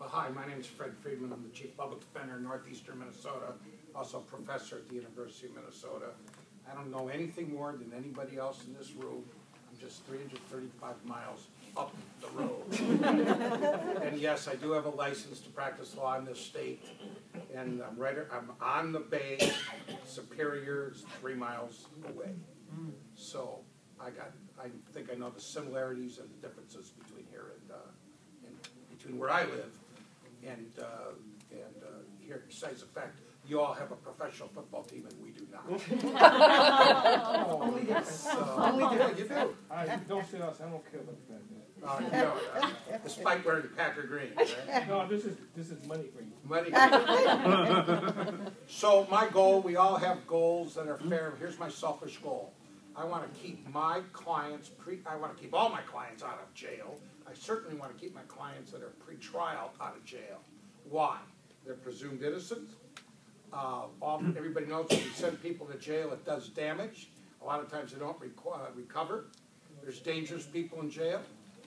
Hi, my name is Fred Friedman. I'm the Chief Public Defender in Northeastern Minnesota, also a professor at the University of Minnesota. I don't know anything more than anybody else in this room. I'm just 335 miles up the road. And yes, I do have a license to practice law in this state. And I'm on the bay. Superior is 3 miles away. So I think I know the similarities and the differences between here and between where I live and here. Besides the fact you all have a professional football team and we do not. Only yes. You do. Don't say us. I don't care about that. Despite wearing the Packer green, right? No, this is money for you. Money. So my goal, we all have goals that are fair. Here's my selfish goal. I want to keep my clients I want to keep all my clients out of jail. I certainly want to keep my clients that are pre-trial out of jail. Why? They're presumed innocent. Everybody knows when you send people to jail, it does damage. A lot of times they don't recover. There's dangerous people in jail.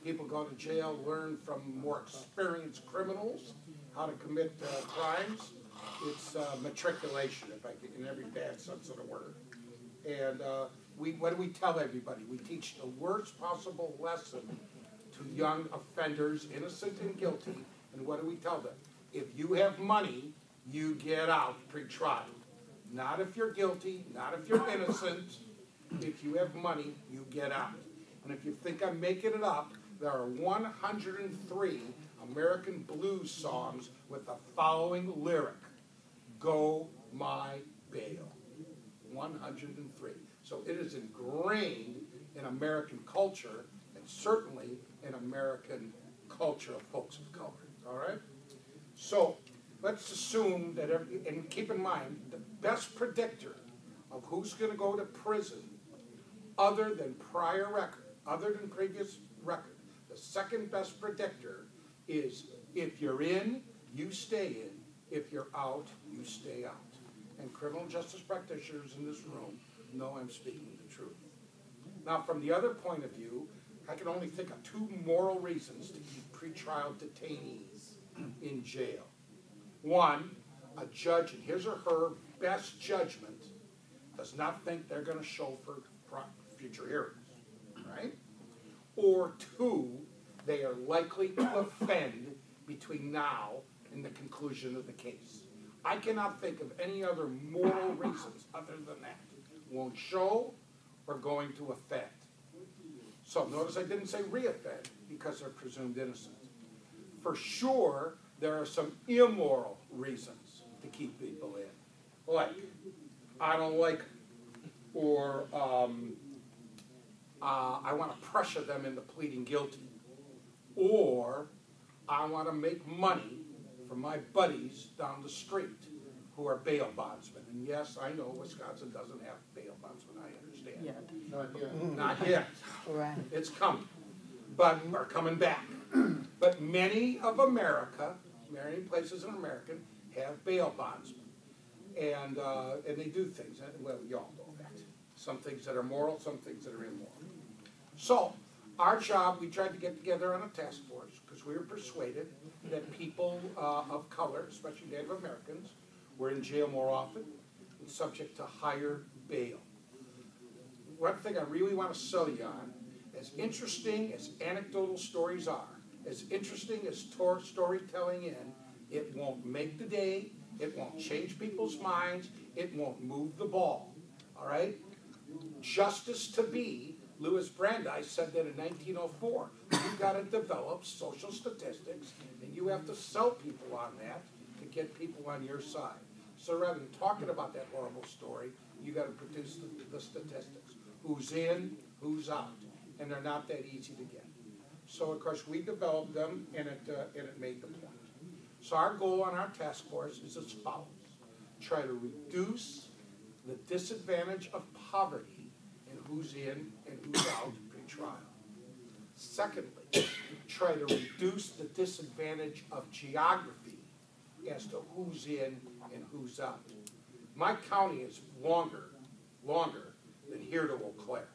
People go to jail, learn from more experienced criminals how to commit crimes. It's matriculation, in every bad sense of the word. And what do we tell everybody? We teach the worst possible lesson to young offenders, innocent and guilty. And what do we tell them? If you have money, you get out pre-trial. Not if you're guilty, not if you're innocent. If you have money, you get out. And if you think I'm making it up, there are 103 American blues songs with the following lyric: "Go my bail." 103. So it is ingrained in American culture, and certainly in American culture of folks of color. All right? So let's assume that, and keep in mind, the best predictor of who's going to go to prison, other than prior record, other than previous record, the second best predictor is if you're in, you stay in. If you're out, you stay out. And criminal justice practitioners in this room know I'm speaking the truth. Now, from the other point of view, I can only think of 2 moral reasons to keep pretrial detainees in jail. One, a judge, in his or her best judgment, does not think they're going to show for future hearings, right? Or 2, they are likely to offend between now and the conclusion of the case. I cannot think of any other moral reasons other than that. Won't show or going to offend. So notice I didn't say re-offend because they're presumed innocent. For sure, there are some immoral reasons to keep people in. Like, I don't like them. Or I want to pressure them into pleading guilty. Or I want to make money from my buddies down the street who are bail bondsmen. And yes, I know Wisconsin doesn't have bail bondsmen, I understand. Yeah. Not yet. Right. It's coming. But we're coming back. But many of America, many places in America, have bail bondsmen. And they do things, well, you all know that. Some things that are moral, some things that are immoral. So, our job, we tried to get together on a task force because we were persuaded that people of color, especially Native Americans, were in jail more often and subject to higher bail. One thing I really want to sell you on, as interesting as anecdotal stories are, as interesting as storytelling it won't make the day, it won't change people's minds, it won't move the ball. All right? Justice to be, Louis Brandeis said that in 1904. You've got to develop social statistics, and you have to sell people on that to get people on your side. So rather than talking about that horrible story, you got to produce the statistics. Who's in, who's out, and they're not that easy to get. So of course we developed them, and it made the point. So our goal on our task force is as follows: try to reduce the disadvantage of poverty in who's in and who's out pre-trial. Secondly, try to reduce the disadvantage of geography as to who's in and who's out. My county is longer than here to Eau Claire,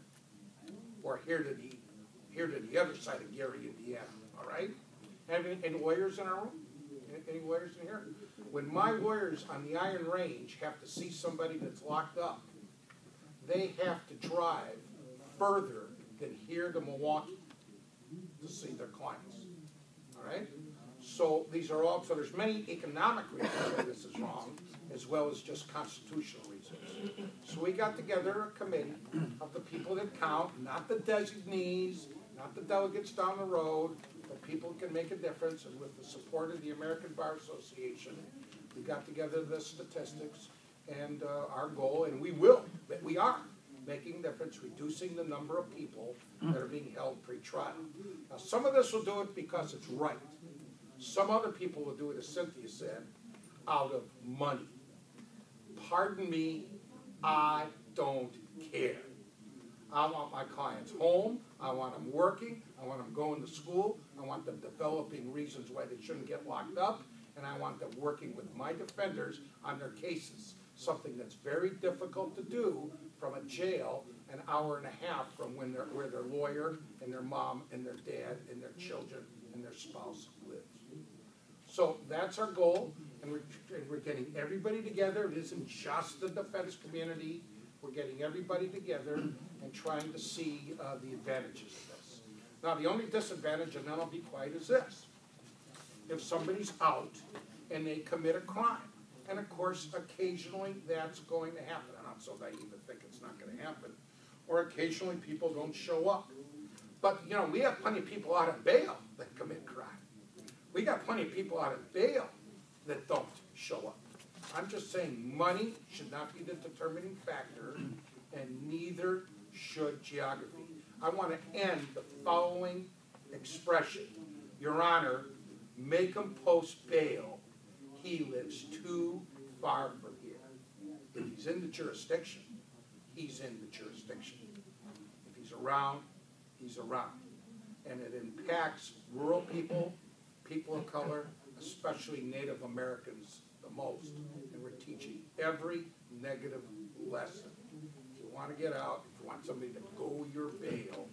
or here to the other side of Gary, Indiana. All right? And lawyers in our room? Any lawyers in here? When my lawyers on the Iron Range have to see somebody that's locked up, they have to drive further than here to Milwaukee to see their clients, all right? So these are all, so there's many economic reasons why this is wrong, as well as just constitutional reasons. So we got together a committee of the people that count, not the designees, not the delegates down the road, but people who can make a difference, and with the support of the American Bar Association, we got together the statistics and our goal, and we are making a difference, reducing the number of people that are being held pre-trial. Now, some of this will do it because it's right. Some other people will do it, as Cynthia said, out of money. Pardon me, I don't care. I want my clients home, I want them working, I want them going to school, I want them developing reasons why they shouldn't get locked up, and I want them working with my defenders on their cases, something that's very difficult to do from a jail an hour and a half from where their lawyer and their mom and their dad and their children and their spouse lives. So that's our goal, and we're getting everybody together. It isn't just the defense community. We're getting everybody together and trying to see the advantages of this. Now, the only disadvantage, and then I'll be quiet, is this. If somebody's out and they commit a crime, and of course, occasionally that's going to happen. I'm not so naive to think it's not going to happen. Or occasionally people don't show up. But, you know, we have plenty of people out of bail that commit crime. We got plenty of people out of bail that don't show up. I'm just saying money should not be the determining factor, and neither should geography. I want to end the following expression. Your Honor, make him post bail. He lives too far from here. If he's in the jurisdiction, he's in the jurisdiction. If he's around, he's around. And it impacts rural people, people of color, especially Native Americans the most. And we're teaching every negative lesson. If you want to get out, if you want somebody to go your bail,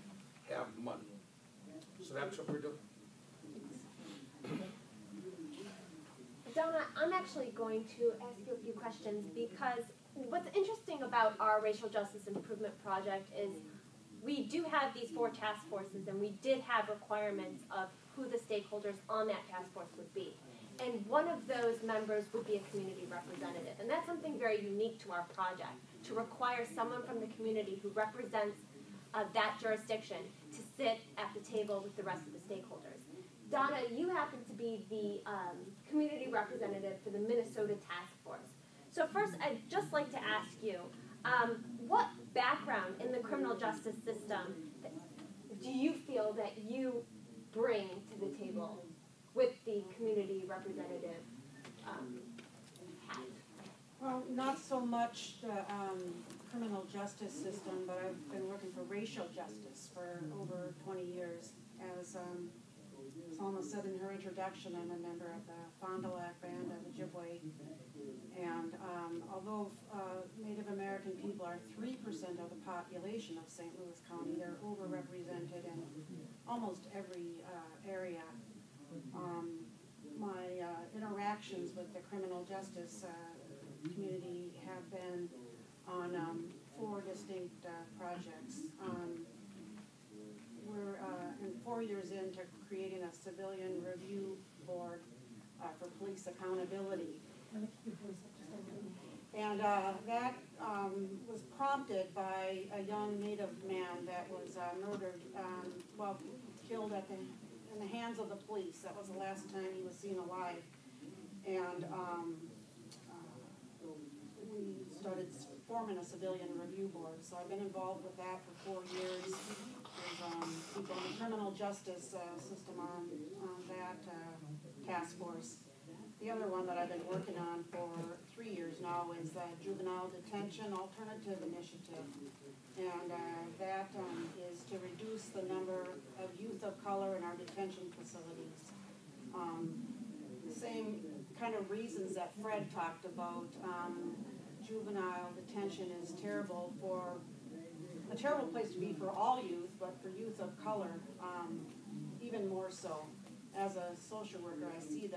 have money. So that's what we're doing. Donna, I'm actually going to ask you a few questions because what's interesting about our Racial Justice Improvement Project is we do have these 4 task forces, and we did have requirements of who the stakeholders on that task force would be. And one of those members would be a community representative. And that's something very unique to our project, to require someone from the community who represents that jurisdiction to sit at the table with the rest of the stakeholders. Donna, you happen to be the community representative for the Minnesota Task Force. So first, I'd just like to ask you, what background in the criminal justice system do you feel that you bring to the table with the community representative hat? Well, not so much the criminal justice system, but I've been working for racial justice for over 20 years. As Salma said in her introduction, I'm a member of the Fond du Lac Band of Ojibwe. And although Native American people are 3% of the population of St. Louis County, they're overrepresented in almost every area. My interactions with the criminal justice community have been on 4 distinct projects. We're 4 years into creating a civilian review board for police accountability. And that was prompted by a young Native man that was murdered, killed in the hands of the police. That was the last time he was seen alive. And we started forming a civilian review board. So I've been involved with that for 4 years. There's people in the criminal justice system on that task force. The other one that I've been working on for 3 years now is the Juvenile Detention Alternative Initiative. And that is to reduce the number of youth of color in our detention facilities. The same kind of reasons that Fred talked about. Juvenile detention is terrible a terrible place to be for all youth, but for youth of color, even more so. As a social worker, I see that